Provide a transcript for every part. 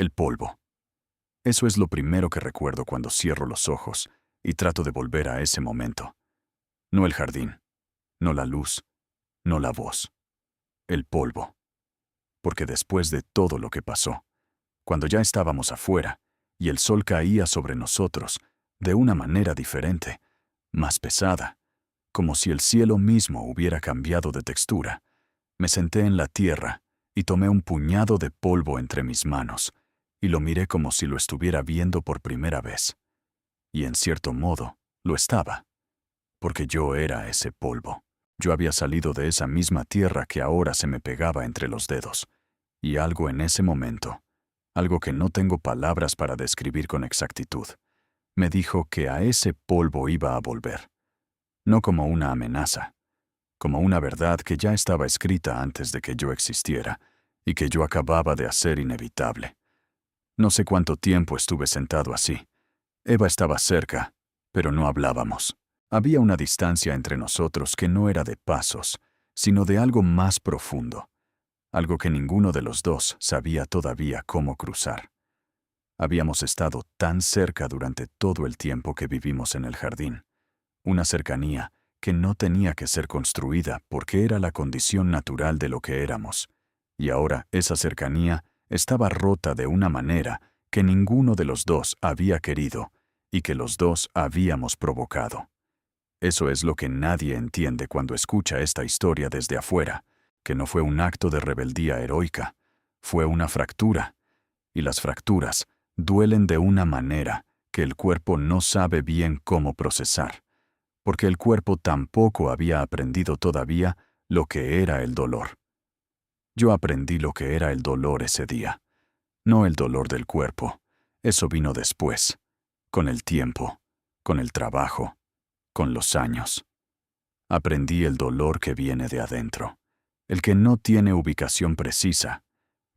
El polvo. Eso es lo primero que recuerdo cuando cierro los ojos y trato de volver a ese momento. No el jardín, no la luz, no la voz. El polvo. Porque después de todo lo que pasó, cuando ya estábamos afuera y el sol caía sobre nosotros de una manera diferente, más pesada, como si el cielo mismo hubiera cambiado de textura, me senté en la tierra y tomé un puñado de polvo entre mis manos y lo miré como si lo estuviera viendo por primera vez. Y en cierto modo, lo estaba, porque yo era ese polvo. Yo había salido de esa misma tierra que ahora se me pegaba entre los dedos, y algo en ese momento, algo que no tengo palabras para describir con exactitud, me dijo que a ese polvo iba a volver. No como una amenaza, como una verdad que ya estaba escrita antes de que yo existiera y que yo acababa de hacer inevitable. No sé cuánto tiempo estuve sentado así. Eva estaba cerca, pero no hablábamos. Había una distancia entre nosotros que no era de pasos, sino de algo más profundo, algo que ninguno de los dos sabía todavía cómo cruzar. Habíamos estado tan cerca durante todo el tiempo que vivimos en el jardín, una cercanía que no tenía que ser construida porque era la condición natural de lo que éramos, y ahora esa cercanía estaba rota de una manera que ninguno de los dos había querido y que los dos habíamos provocado. Eso es lo que nadie entiende cuando escucha esta historia desde afuera, que no fue un acto de rebeldía heroica, fue una fractura, y las fracturas duelen de una manera que el cuerpo no sabe bien cómo procesar, porque el cuerpo tampoco había aprendido todavía lo que era el dolor. Yo aprendí lo que era el dolor ese día, no el dolor del cuerpo. Eso vino después, con el tiempo, con el trabajo, con los años. Aprendí el dolor que viene de adentro, el que no tiene ubicación precisa,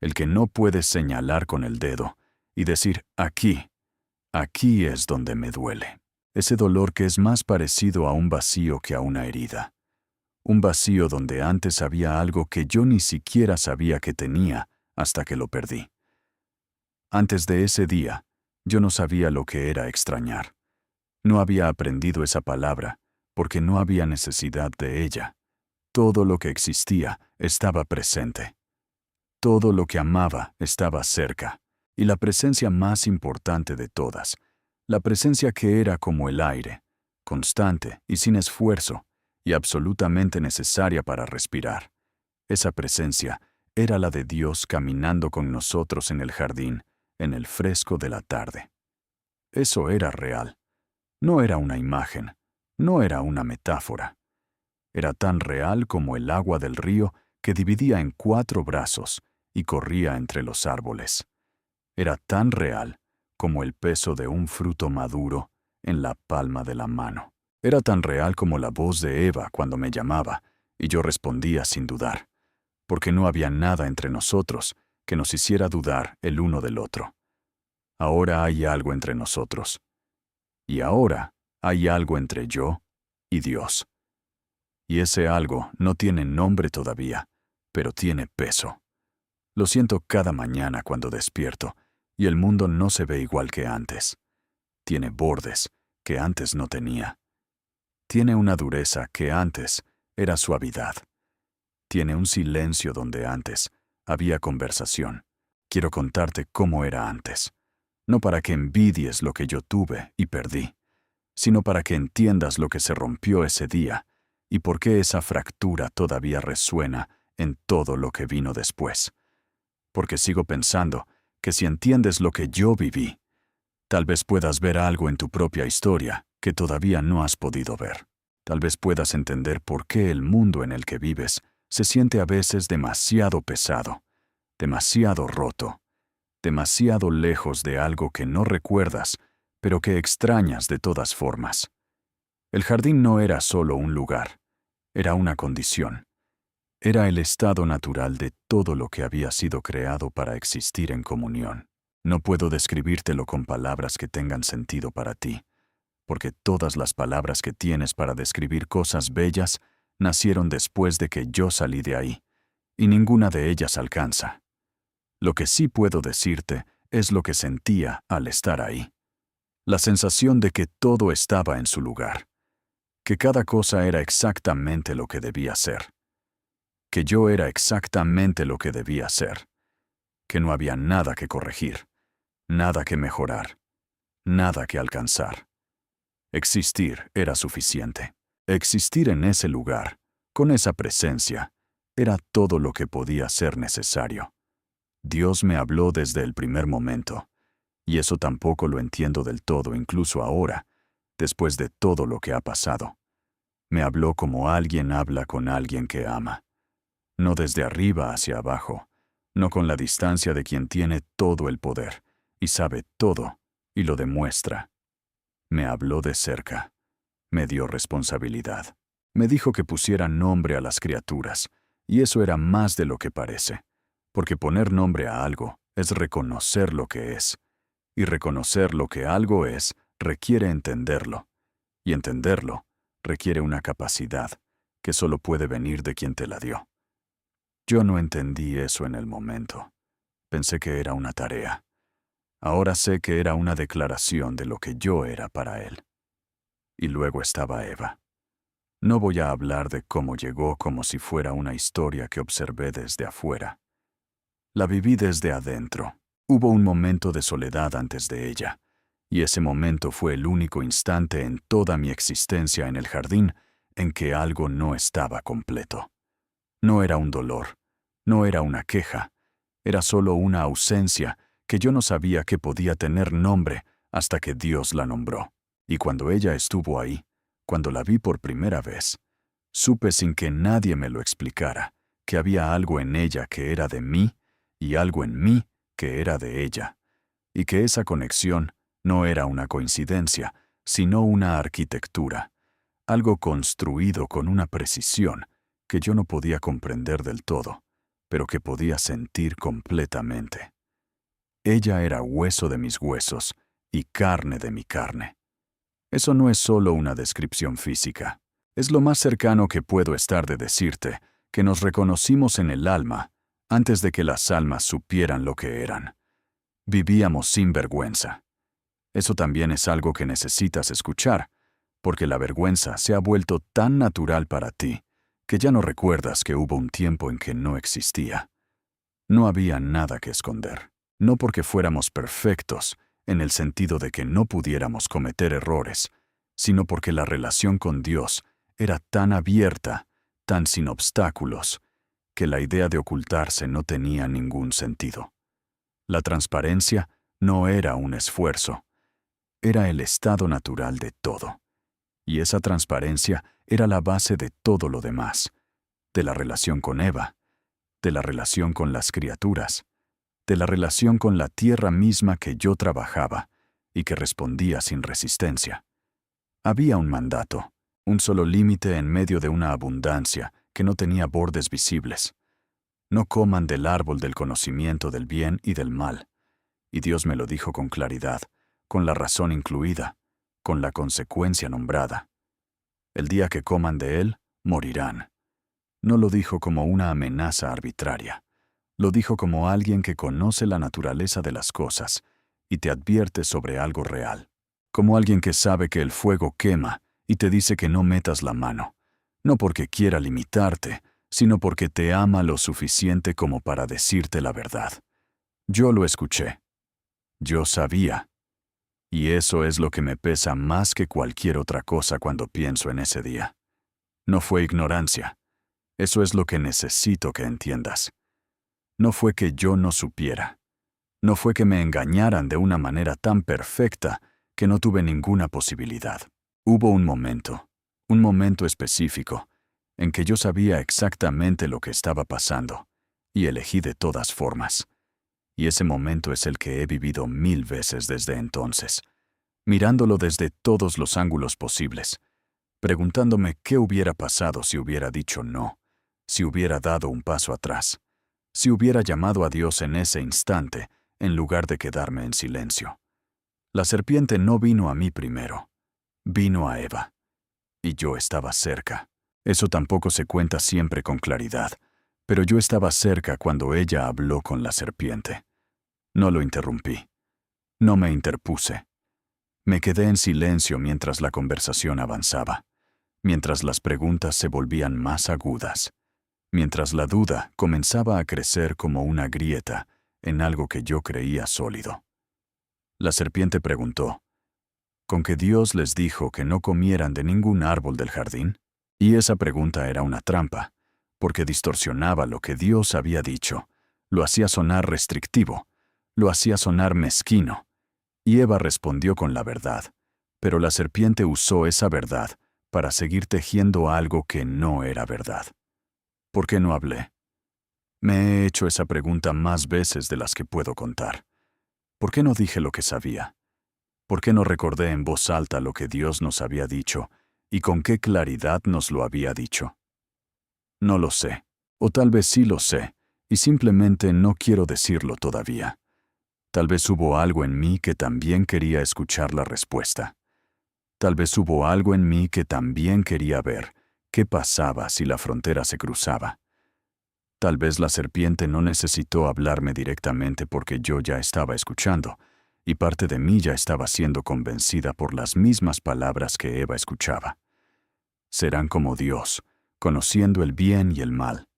el que no puedes señalar con el dedo y decir aquí es donde me duele. Ese dolor que es más parecido a un vacío que a una herida. Un vacío donde antes había algo que yo ni siquiera sabía que tenía hasta que lo perdí. Antes de ese día, yo no sabía lo que era extrañar. No había aprendido esa palabra porque no había necesidad de ella. Todo lo que existía estaba presente. Todo lo que amaba estaba cerca. Y la presencia más importante de todas, la presencia que era como el aire, constante y sin esfuerzo, y absolutamente necesaria para respirar. Esa presencia era la de Dios caminando con nosotros en el jardín, en el fresco de la tarde. Eso era real. No era una imagen, no era una metáfora. Era tan real como el agua del río que dividía en 4 brazos y corría entre los árboles. Era tan real como el peso de un fruto maduro en la palma de la mano. Era tan real como la voz de Eva cuando me llamaba, y yo respondía sin dudar, porque no había nada entre nosotros que nos hiciera dudar el uno del otro. Ahora hay algo entre nosotros. Y ahora hay algo entre yo y Dios. Y ese algo no tiene nombre todavía, pero tiene peso. Lo siento cada mañana cuando despierto, y el mundo no se ve igual que antes. Tiene bordes que antes no tenía. Tiene una dureza que antes era suavidad. Tiene un silencio donde antes había conversación. Quiero contarte cómo era antes. No para que envidies lo que yo tuve y perdí, sino para que entiendas lo que se rompió ese día y por qué esa fractura todavía resuena en todo lo que vino después. Porque sigo pensando que si entiendes lo que yo viví, tal vez puedas ver algo en tu propia historia que todavía no has podido ver. Tal vez puedas entender por qué el mundo en el que vives se siente a veces demasiado pesado, demasiado roto, demasiado lejos de algo que no recuerdas, pero que extrañas de todas formas. El jardín no era solo un lugar, era una condición. Era el estado natural de todo lo que había sido creado para existir en comunión. No puedo describírtelo con palabras que tengan sentido para ti, porque todas las palabras que tienes para describir cosas bellas nacieron después de que yo salí de ahí, y ninguna de ellas alcanza. Lo que sí puedo decirte es lo que sentía al estar ahí. La sensación de que todo estaba en su lugar, que cada cosa era exactamente lo que debía ser, que yo era exactamente lo que debía ser, que no había nada que corregir, nada que mejorar, nada que alcanzar. Existir era suficiente. Existir en ese lugar, con esa presencia, era todo lo que podía ser necesario. Dios me habló desde el primer momento, y eso tampoco lo entiendo del todo incluso ahora, después de todo lo que ha pasado. Me habló como alguien habla con alguien que ama. No desde arriba hacia abajo, no con la distancia de quien tiene todo el poder, y sabe todo, y lo demuestra. Me habló de cerca. Me dio responsabilidad. Me dijo que pusiera nombre a las criaturas, y eso era más de lo que parece, porque poner nombre a algo es reconocer lo que es, y reconocer lo que algo es requiere entenderlo, y entenderlo requiere una capacidad que solo puede venir de quien te la dio. Yo no entendí eso en el momento. Pensé que era una tarea. Ahora sé que era una declaración de lo que yo era para él. Y luego estaba Eva. No voy a hablar de cómo llegó como si fuera una historia que observé desde afuera. La viví desde adentro. Hubo un momento de soledad antes de ella, y ese momento fue el único instante en toda mi existencia en el jardín en que algo no estaba completo. No era un dolor, no era una queja, era solo una ausencia que yo no sabía que podía tener nombre hasta que Dios la nombró. Y cuando ella estuvo ahí, cuando la vi por primera vez, supe sin que nadie me lo explicara, que había algo en ella que era de mí y algo en mí que era de ella, y que esa conexión no era una coincidencia, sino una arquitectura, algo construido con una precisión que yo no podía comprender del todo, pero que podía sentir completamente. Ella era hueso de mis huesos y carne de mi carne. Eso no es solo una descripción física. Es lo más cercano que puedo estar de decirte que nos reconocimos en el alma antes de que las almas supieran lo que eran. Vivíamos sin vergüenza. Eso también es algo que necesitas escuchar, porque la vergüenza se ha vuelto tan natural para ti que ya no recuerdas que hubo un tiempo en que no existía. No había nada que esconder. No porque fuéramos perfectos, en el sentido de que no pudiéramos cometer errores, sino porque la relación con Dios era tan abierta, tan sin obstáculos, que la idea de ocultarse no tenía ningún sentido. La transparencia no era un esfuerzo, era el estado natural de todo. Y esa transparencia era la base de todo lo demás, de la relación con Eva, de la relación con las criaturas, de la relación con la tierra misma que yo trabajaba y que respondía sin resistencia. Había un mandato, un solo límite en medio de una abundancia que no tenía bordes visibles. No coman del árbol del conocimiento del bien y del mal. Y Dios me lo dijo con claridad, con la razón incluida, con la consecuencia nombrada. El día que coman de él, morirán. No lo dijo como una amenaza arbitraria. Lo dijo como alguien que conoce la naturaleza de las cosas y te advierte sobre algo real. Como alguien que sabe que el fuego quema y te dice que no metas la mano, no porque quiera limitarte, sino porque te ama lo suficiente como para decirte la verdad. Yo lo escuché. Yo sabía. Y eso es lo que me pesa más que cualquier otra cosa cuando pienso en ese día. No fue ignorancia. Eso es lo que necesito que entiendas. No fue que yo no supiera. No fue que me engañaran de una manera tan perfecta que no tuve ninguna posibilidad. Hubo un momento específico, en que yo sabía exactamente lo que estaba pasando, y elegí de todas formas. Y ese momento es el que he vivido 1000 veces desde entonces, mirándolo desde todos los ángulos posibles, preguntándome qué hubiera pasado si hubiera dicho no, si hubiera dado un paso atrás, si hubiera llamado a Dios en ese instante, en lugar de quedarme en silencio. La serpiente no vino a mí primero, vino a Eva, y yo estaba cerca. Eso tampoco se cuenta siempre con claridad, pero yo estaba cerca cuando ella habló con la serpiente. No lo interrumpí. No me interpuse. Me quedé en silencio mientras la conversación avanzaba, mientras las preguntas se volvían más agudas, mientras la duda comenzaba a crecer como una grieta en algo que yo creía sólido. La serpiente preguntó, ¿con qué Dios les dijo que no comieran de ningún árbol del jardín? Y esa pregunta era una trampa, porque distorsionaba lo que Dios había dicho, lo hacía sonar restrictivo, lo hacía sonar mezquino. Y Eva respondió con la verdad, pero la serpiente usó esa verdad para seguir tejiendo algo que no era verdad. ¿Por qué no hablé? Me he hecho esa pregunta más veces de las que puedo contar. ¿Por qué no dije lo que sabía? ¿Por qué no recordé en voz alta lo que Dios nos había dicho y con qué claridad nos lo había dicho? No lo sé, o tal vez sí lo sé, y simplemente no quiero decirlo todavía. Tal vez hubo algo en mí que también quería escuchar la respuesta. Tal vez hubo algo en mí que también quería ver qué pasaba si la frontera se cruzaba. Tal vez la serpiente no necesitó hablarme directamente porque yo ya estaba escuchando, y parte de mí ya estaba siendo convencida por las mismas palabras que Eva escuchaba. Serán como Dios, conociendo el bien y el mal.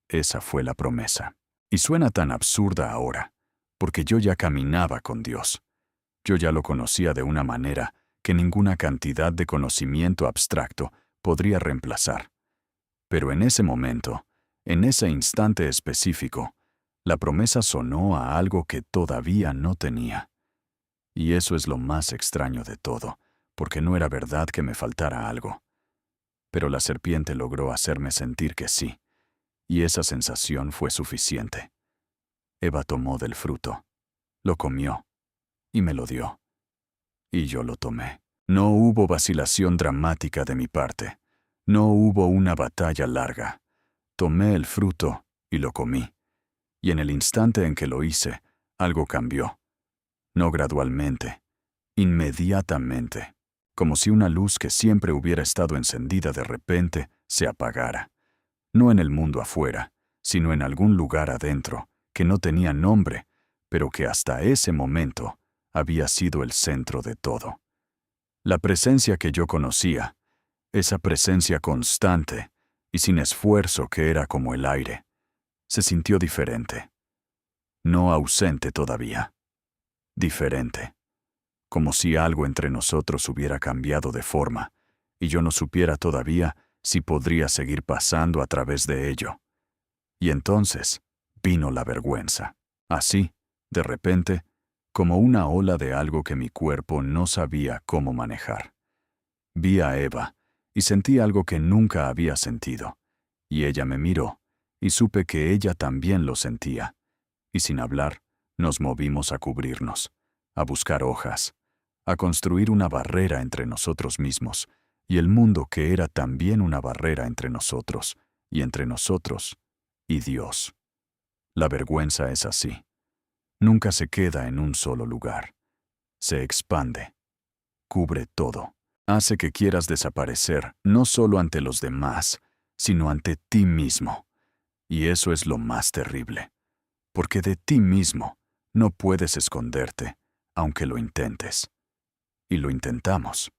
Esa fue la promesa. Y suena tan absurda ahora, porque yo ya caminaba con Dios. Yo ya lo conocía de una manera que ninguna cantidad de conocimiento abstracto podría reemplazar. Pero en ese momento, en ese instante específico, la promesa sonó a algo que todavía no tenía. Y eso es lo más extraño de todo, porque no era verdad que me faltara algo. Pero la serpiente logró hacerme sentir que sí, y esa sensación fue suficiente. Eva tomó del fruto, lo comió, y me lo dio. Y yo lo tomé. No hubo vacilación dramática de mi parte. No hubo una batalla larga. Tomé el fruto y lo comí. Y en el instante en que lo hice, algo cambió. No gradualmente, inmediatamente, como si una luz que siempre hubiera estado encendida de repente se apagara. No en el mundo afuera, sino en algún lugar adentro, que no tenía nombre, pero que hasta ese momento había sido el centro de todo. La presencia que yo conocía, esa presencia constante y sin esfuerzo que era como el aire, se sintió diferente. No ausente todavía. Diferente. Como si algo entre nosotros hubiera cambiado de forma, y yo no supiera todavía si podría seguir pasando a través de ello. Y entonces vino la vergüenza. Así, de repente, como una ola de algo que mi cuerpo no sabía cómo manejar. Vi a Eva y sentí algo que nunca había sentido, y ella me miró, y supe que ella también lo sentía, y sin hablar, nos movimos a cubrirnos, a buscar hojas, a construir una barrera entre nosotros mismos, y el mundo que era también una barrera entre nosotros, y entre nosotros, y Dios. La vergüenza es así. Nunca se queda en un solo lugar. Se expande. Cubre todo. Hace que quieras desaparecer no solo ante los demás, sino ante ti mismo. Y eso es lo más terrible. Porque de ti mismo no puedes esconderte, aunque lo intentes. Y lo intentamos.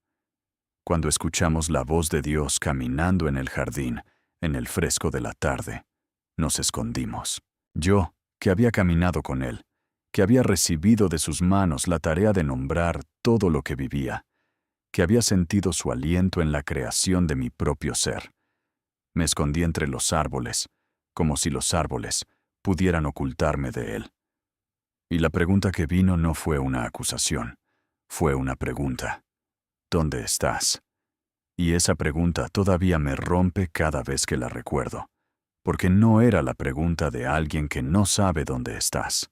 Cuando escuchamos la voz de Dios caminando en el jardín, en el fresco de la tarde, nos escondimos. Yo, que había caminado con Él, que había recibido de sus manos la tarea de nombrar todo lo que vivía, que había sentido su aliento en la creación de mi propio ser. Me escondí entre los árboles, como si los árboles pudieran ocultarme de Él. Y la pregunta que vino no fue una acusación, fue una pregunta. ¿Dónde estás? Y esa pregunta todavía me rompe cada vez que la recuerdo, porque no era la pregunta de alguien que no sabe dónde estás.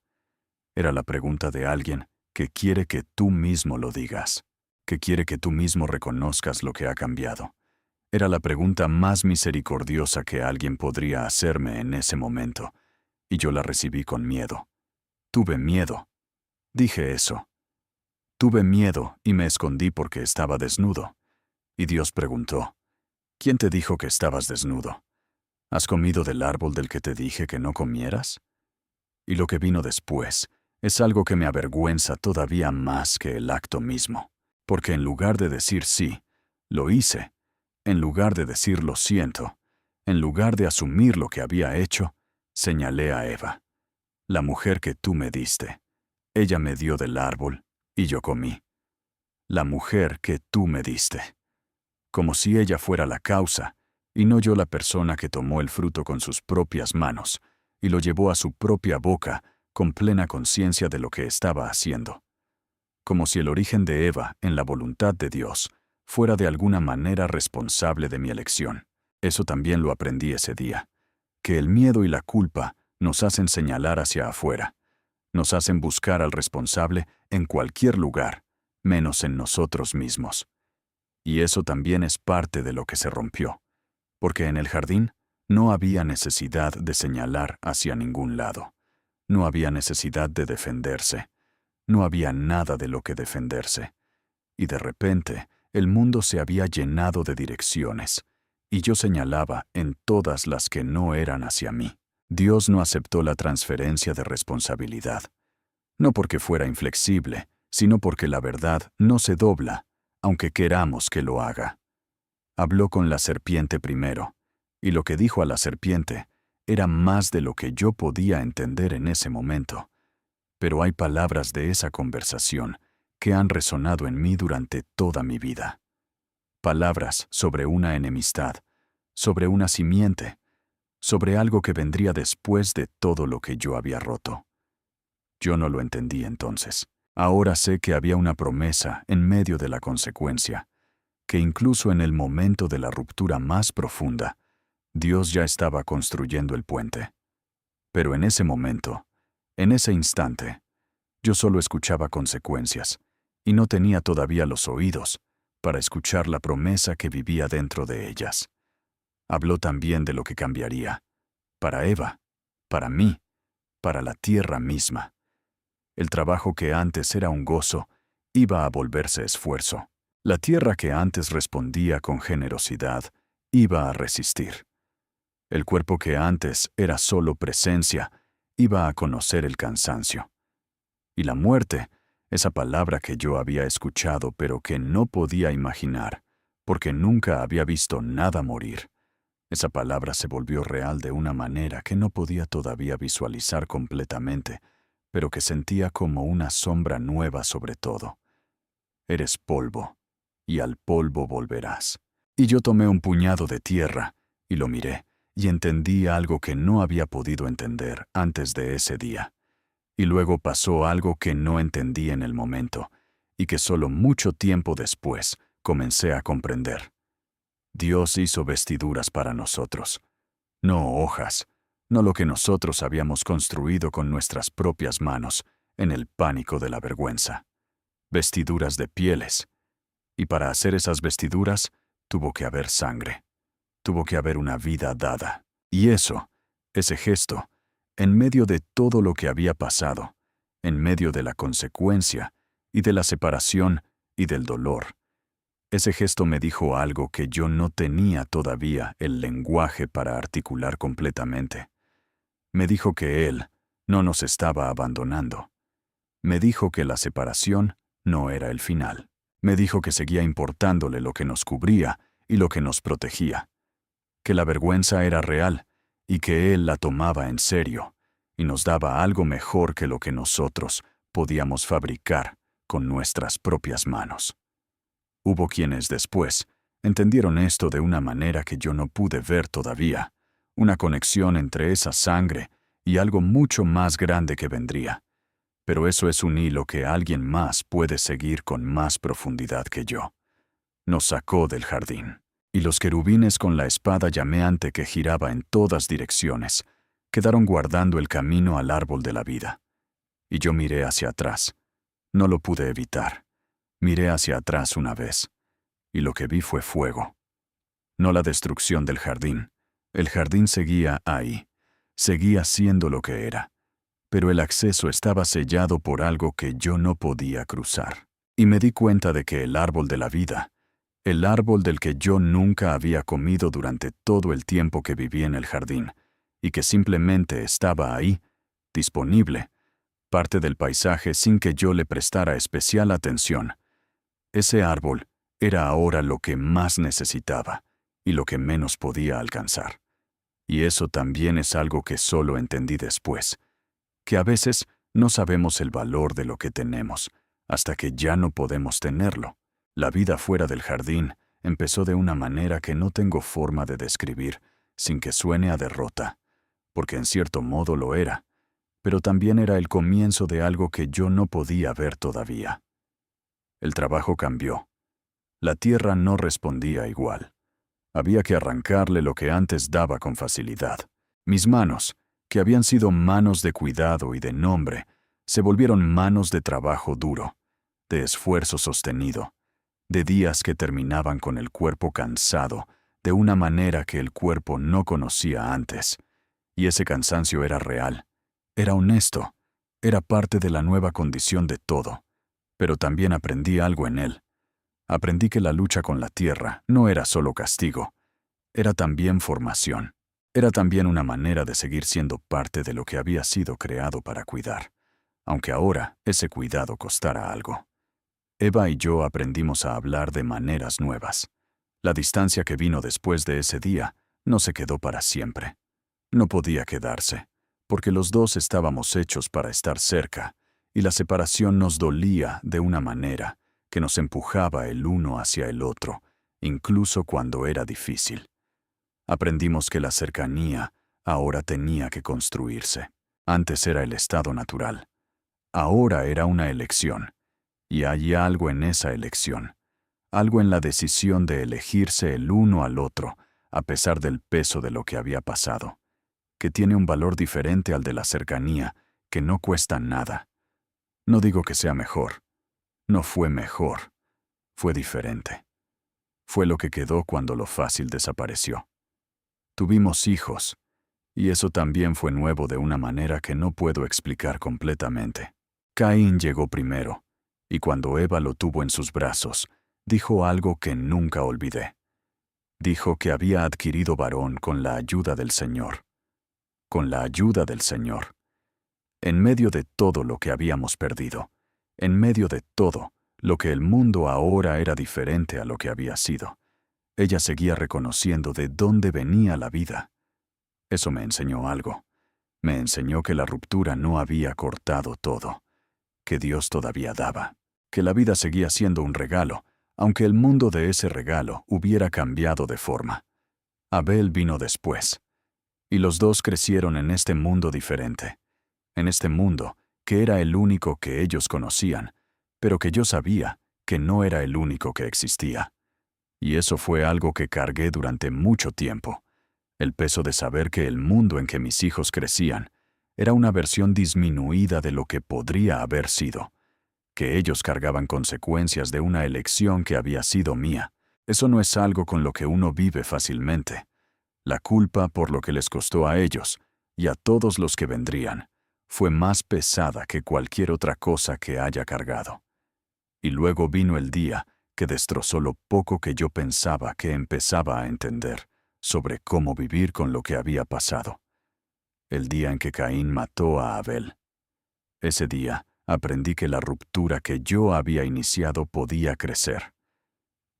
Era la pregunta de alguien que quiere que tú mismo lo digas, que quiere que tú mismo reconozcas lo que ha cambiado. Era la pregunta más misericordiosa que alguien podría hacerme en ese momento, y yo la recibí con miedo. Tuve miedo. Dije eso. Tuve miedo y me escondí porque estaba desnudo. Y Dios preguntó, ¿quién te dijo que estabas desnudo? ¿Has comido del árbol del que te dije que no comieras? Y lo que vino después Es algo que me avergüenza todavía más que el acto mismo, porque en lugar de decir sí, lo hice, en lugar de decir lo siento, en lugar de asumir lo que había hecho, señalé a Eva, la mujer que tú me diste. Ella me dio del árbol y yo comí. La mujer que tú me diste. Como si ella fuera la causa, y no yo la persona que tomó el fruto con sus propias manos y lo llevó a su propia boca con plena conciencia de lo que estaba haciendo. Como si el origen de Eva en la voluntad de Dios fuera de alguna manera responsable de mi elección. Eso también lo aprendí ese día, que el miedo y la culpa nos hacen señalar hacia afuera, nos hacen buscar al responsable en cualquier lugar, menos en nosotros mismos. Y eso también es parte de lo que se rompió, porque en el jardín no había necesidad de señalar hacia ningún lado, no había necesidad de defenderse, no había nada de lo que defenderse. Y de repente, el mundo se había llenado de direcciones, y yo señalaba en todas las que no eran hacia mí. Dios no aceptó la transferencia de responsabilidad, no porque fuera inflexible, sino porque la verdad no se dobla, aunque queramos que lo haga. Habló con la serpiente primero, y lo que dijo a la serpiente era más de lo que yo podía entender en ese momento. Pero hay palabras de esa conversación que han resonado en mí durante toda mi vida. Palabras sobre una enemistad, sobre una simiente, sobre algo que vendría después de todo lo que yo había roto. Yo no lo entendí entonces. Ahora sé que había una promesa en medio de la consecuencia, que incluso en el momento de la ruptura más profunda, Dios ya estaba construyendo el puente. Pero en ese momento, en ese instante, yo solo escuchaba consecuencias, y no tenía todavía los oídos para escuchar la promesa que vivía dentro de ellas. Habló también de lo que cambiaría, para Eva, para mí, para la tierra misma. El trabajo que antes era un gozo iba a volverse esfuerzo. La tierra que antes respondía con generosidad iba a resistir. El cuerpo que antes era solo presencia iba a conocer el cansancio. Y la muerte, esa palabra que yo había escuchado pero que no podía imaginar, porque nunca había visto nada morir, esa palabra se volvió real de una manera que no podía todavía visualizar completamente, pero que sentía como una sombra nueva sobre todo. Eres polvo, y al polvo volverás. Y yo tomé un puñado de tierra, y lo miré, y entendí algo que no había podido entender antes de ese día. Y luego pasó algo que no entendí en el momento, y que solo mucho tiempo después comencé a comprender. Dios hizo vestiduras para nosotros, no hojas, no lo que nosotros habíamos construido con nuestras propias manos en el pánico de la vergüenza. Vestiduras de pieles. Y para hacer esas vestiduras tuvo que haber sangre, tuvo que haber una vida dada. Y eso, ese gesto, en medio de todo lo que había pasado, en medio de la consecuencia y de la separación y del dolor, ese gesto me dijo algo que yo no tenía todavía el lenguaje para articular completamente. Me dijo que Él no nos estaba abandonando. Me dijo que la separación no era el final. Me dijo que seguía importándole lo que nos cubría y lo que nos protegía, que la vergüenza era real y que Él la tomaba en serio y nos daba algo mejor que lo que nosotros podíamos fabricar con nuestras propias manos. Hubo quienes después entendieron esto de una manera que yo no pude ver todavía, una conexión entre esa sangre y algo mucho más grande que vendría. Pero eso es un hilo que alguien más puede seguir con más profundidad que yo. Nos sacó del jardín, y los querubines con la espada llameante que giraba en todas direcciones quedaron guardando el camino al árbol de la vida. Y yo miré hacia atrás. No lo pude evitar. Miré hacia atrás una vez, y lo que vi fue fuego. No la destrucción del jardín. El jardín seguía ahí, seguía siendo lo que era, pero el acceso estaba sellado por algo que yo no podía cruzar. Y me di cuenta de que el árbol de la vida, el árbol del que yo nunca había comido durante todo el tiempo que viví en el jardín, y que simplemente estaba ahí, disponible, parte del paisaje sin que yo le prestara especial atención. Ese árbol era ahora lo que más necesitaba y lo que menos podía alcanzar. Y eso también es algo que solo entendí después, que a veces no sabemos el valor de lo que tenemos, hasta que ya no podemos tenerlo. La vida fuera del jardín empezó de una manera que no tengo forma de describir, sin que suene a derrota, porque en cierto modo lo era, pero también era el comienzo de algo que yo no podía ver todavía. El trabajo cambió. La tierra no respondía igual. Había que arrancarle lo que antes daba con facilidad. Mis manos, que habían sido manos de cuidado y de nombre, se volvieron manos de trabajo duro, de esfuerzo sostenido, de días que terminaban con el cuerpo cansado, de una manera que el cuerpo no conocía antes. Y ese cansancio era real, era honesto, era parte de la nueva condición de todo. Pero también aprendí algo en él. Aprendí que la lucha con la tierra no era solo castigo, era también formación. Era también una manera de seguir siendo parte de lo que había sido creado para cuidar, aunque ahora ese cuidado costara algo. Eva y yo aprendimos a hablar de maneras nuevas. La distancia que vino después de ese día no se quedó para siempre. No podía quedarse, porque los dos estábamos hechos para estar cerca, y la separación nos dolía de una manera que nos empujaba el uno hacia el otro, incluso cuando era difícil. Aprendimos que la cercanía ahora tenía que construirse. Antes era el estado natural. Ahora era una elección. Y hay algo en esa elección. Algo en la decisión de elegirse el uno al otro, a pesar del peso de lo que había pasado, que tiene un valor diferente al de la cercanía, que no cuesta nada. No digo que sea mejor. No fue mejor. Fue diferente. Fue lo que quedó cuando lo fácil desapareció. Tuvimos hijos, y eso también fue nuevo de una manera que no puedo explicar completamente. Caín llegó primero, y cuando Eva lo tuvo en sus brazos, dijo algo que nunca olvidé. Dijo que había adquirido varón con la ayuda del Señor. Con la ayuda del Señor. En medio de todo lo que habíamos perdido, en medio de todo lo que el mundo ahora era diferente a lo que había sido, ella seguía reconociendo de dónde venía la vida. Eso me enseñó algo. Me enseñó que la ruptura no había cortado todo, que Dios todavía daba, que la vida seguía siendo un regalo, aunque el mundo de ese regalo hubiera cambiado de forma. Abel vino después, y los dos crecieron en este mundo diferente, en este mundo que era el único que ellos conocían, pero que yo sabía que no era el único que existía. Y eso fue algo que cargué durante mucho tiempo, el peso de saber que el mundo en que mis hijos crecían era una versión disminuida de lo que podría haber sido, que ellos cargaban consecuencias de una elección que había sido mía. Eso no es algo con lo que uno vive fácilmente. La culpa por lo que les costó a ellos, y a todos los que vendrían, fue más pesada que cualquier otra cosa que haya cargado. Y luego vino el día que destrozó lo poco que yo pensaba que empezaba a entender sobre cómo vivir con lo que había pasado. El día en que Caín mató a Abel. Ese día aprendí que la ruptura que yo había iniciado podía crecer,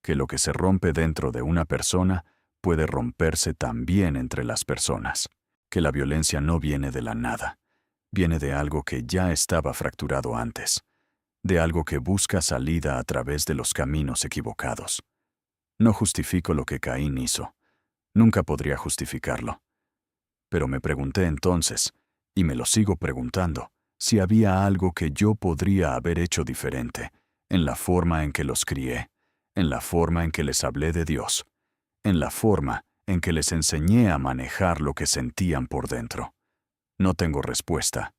que lo que se rompe dentro de una persona puede romperse también entre las personas, que la violencia no viene de la nada, viene de algo que ya estaba fracturado antes, de algo que busca salida a través de los caminos equivocados. No justifico lo que Caín hizo. Nunca podría justificarlo. Pero me pregunté entonces, y me lo sigo preguntando, si había algo que yo podría haber hecho diferente, en la forma en que los crié, en la forma en que les hablé de Dios, en la forma en que les enseñé a manejar lo que sentían por dentro. No tengo respuesta,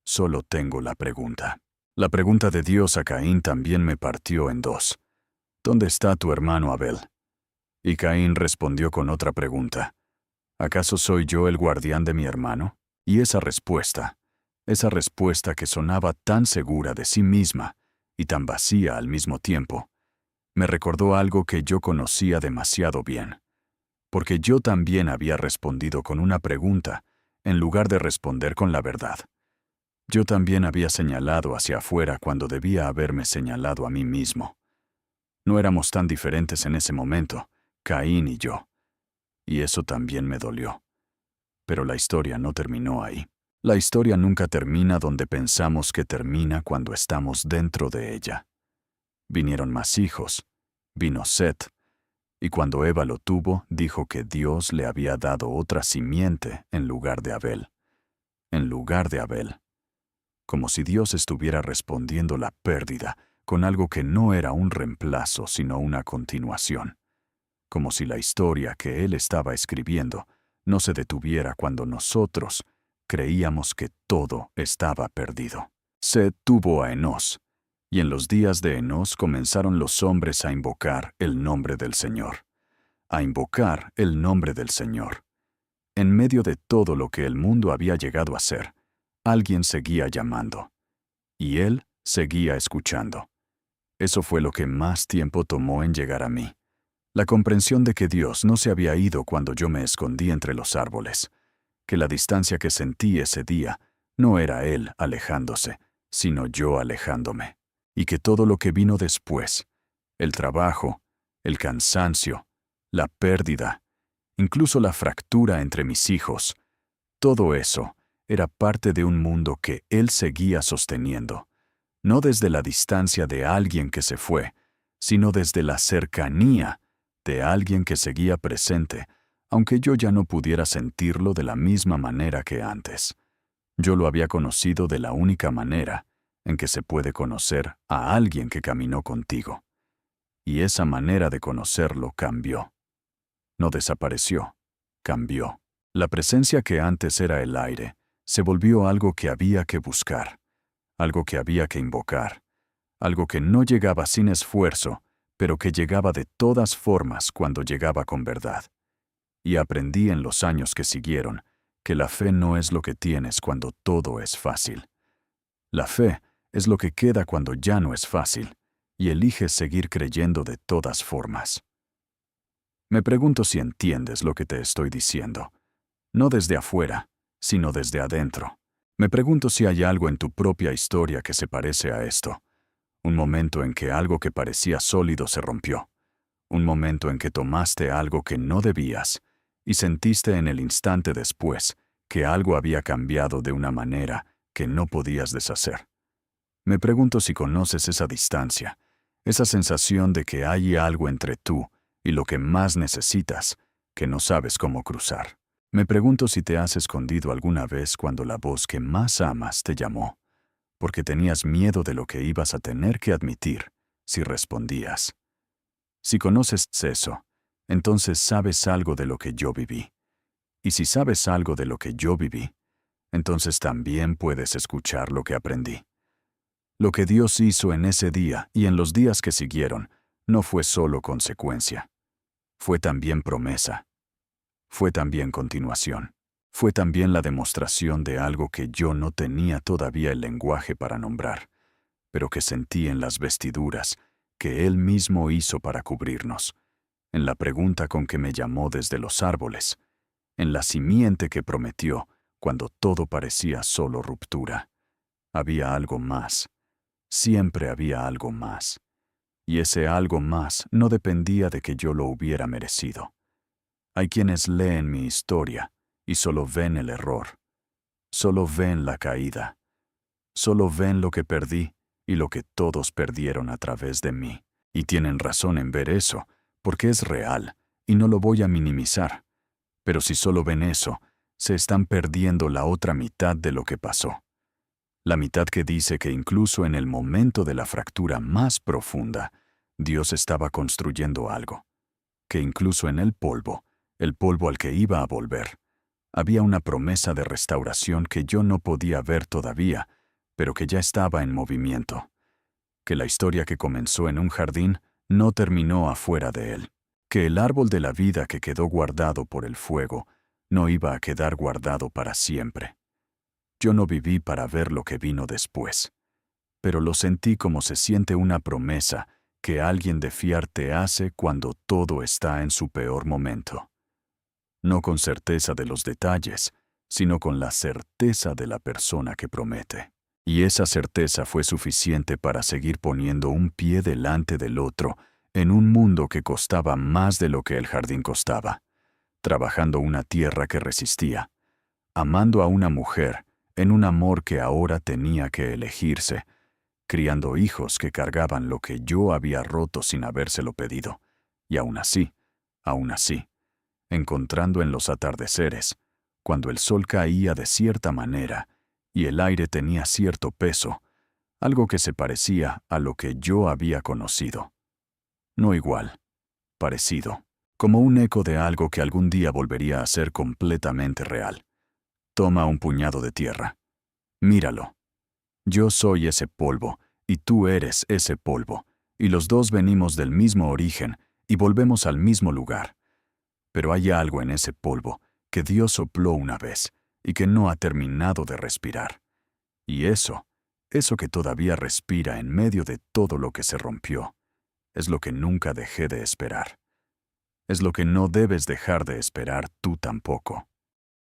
solo tengo la pregunta. La pregunta de Dios a Caín también me partió en dos. ¿Dónde está tu hermano Abel? Y Caín respondió con otra pregunta. ¿Acaso soy yo el guardián de mi hermano? Y esa respuesta que sonaba tan segura de sí misma y tan vacía al mismo tiempo, me recordó algo que yo conocía demasiado bien, porque yo también había respondido con una pregunta en lugar de responder con la verdad. Yo también había señalado hacia afuera cuando debía haberme señalado a mí mismo. No éramos tan diferentes en ese momento, Caín y yo. Y eso también me dolió. Pero la historia no terminó ahí. La historia nunca termina donde pensamos que termina cuando estamos dentro de ella. Vinieron más hijos. Vino Set. Y cuando Eva lo tuvo, dijo que Dios le había dado otra simiente en lugar de Abel. En lugar de Abel. Como si Dios estuviera respondiendo la pérdida con algo que no era un reemplazo, sino una continuación. Como si la historia que Él estaba escribiendo no se detuviera cuando nosotros creíamos que todo estaba perdido. Set tuvo a Enós, y en los días de Enós comenzaron los hombres a invocar el nombre del Señor. A invocar el nombre del Señor. En medio de todo lo que el mundo había llegado a ser, alguien seguía llamando. Y Él seguía escuchando. Eso fue lo que más tiempo tomó en llegar a mí. La comprensión de que Dios no se había ido cuando yo me escondí entre los árboles, que la distancia que sentí ese día no era Él alejándose, sino yo alejándome, y que todo lo que vino después, el trabajo, el cansancio, la pérdida, incluso la fractura entre mis hijos, todo eso era parte de un mundo que Él seguía sosteniendo, no desde la distancia de alguien que se fue, sino desde la cercanía de alguien que seguía presente, aunque yo ya no pudiera sentirlo de la misma manera que antes. Yo lo había conocido de la única manera en que se puede conocer a alguien que caminó contigo. Y esa manera de conocerlo cambió. No desapareció, cambió. La presencia que antes era el aire se volvió algo que había que buscar, algo que había que invocar, algo que no llegaba sin esfuerzo, pero que llegaba de todas formas cuando llegaba con verdad. Y aprendí en los años que siguieron que la fe no es lo que tienes cuando todo es fácil. La fe es lo que queda cuando ya no es fácil, y eliges seguir creyendo de todas formas. Me pregunto si entiendes lo que te estoy diciendo. No desde afuera, sino desde adentro. Me pregunto si hay algo en tu propia historia que se parece a esto. Un momento en que algo que parecía sólido se rompió. Un momento en que tomaste algo que no debías y sentiste en el instante después que algo había cambiado de una manera que no podías deshacer. Me pregunto si conoces esa distancia, esa sensación de que hay algo entre tú y lo que más necesitas, que no sabes cómo cruzar. Me pregunto si te has escondido alguna vez cuando la voz que más amas te llamó, porque tenías miedo de lo que ibas a tener que admitir si respondías. Si conoces eso, entonces sabes algo de lo que yo viví. Y si sabes algo de lo que yo viví, entonces también puedes escuchar lo que aprendí. Lo que Dios hizo en ese día y en los días que siguieron no fue solo consecuencia. Fue también promesa. Fue también continuación. Fue también la demostración de algo que yo no tenía todavía el lenguaje para nombrar, pero que sentí en las vestiduras que Él mismo hizo para cubrirnos, en la pregunta con que me llamó desde los árboles, en la simiente que prometió cuando todo parecía solo ruptura. Había algo más. Siempre había algo más. Y ese algo más no dependía de que yo lo hubiera merecido. Hay quienes leen mi historia y solo ven el error. Solo ven la caída. Solo ven lo que perdí y lo que todos perdieron a través de mí. Y tienen razón en ver eso, porque es real, y no lo voy a minimizar. Pero si solo ven eso, se están perdiendo la otra mitad de lo que pasó. La mitad que dice que incluso en el momento de la fractura más profunda, Dios estaba construyendo algo. Que incluso en el polvo al que iba a volver, había una promesa de restauración que yo no podía ver todavía, pero que ya estaba en movimiento. Que la historia que comenzó en un jardín no terminó afuera de él. Que el árbol de la vida que quedó guardado por el fuego no iba a quedar guardado para siempre. Yo no viví para ver lo que vino después, pero lo sentí como se siente una promesa que alguien de fiar te hace cuando todo está en su peor momento. No con certeza de los detalles, sino con la certeza de la persona que promete. Y esa certeza fue suficiente para seguir poniendo un pie delante del otro en un mundo que costaba más de lo que el jardín costaba, trabajando una tierra que resistía, amando a una mujer en un amor que ahora tenía que elegirse, criando hijos que cargaban lo que yo había roto sin habérselo pedido, y aún así, encontrando en los atardeceres, cuando el sol caía de cierta manera y el aire tenía cierto peso, algo que se parecía a lo que yo había conocido. No igual, parecido, como un eco de algo que algún día volvería a ser completamente real. Toma un puñado de tierra. Míralo. Yo soy ese polvo, y tú eres ese polvo, y los dos venimos del mismo origen y volvemos al mismo lugar. Pero hay algo en ese polvo que Dios sopló una vez y que no ha terminado de respirar. Y eso que todavía respira en medio de todo lo que se rompió, es lo que nunca dejé de esperar. Es lo que no debes dejar de esperar tú tampoco.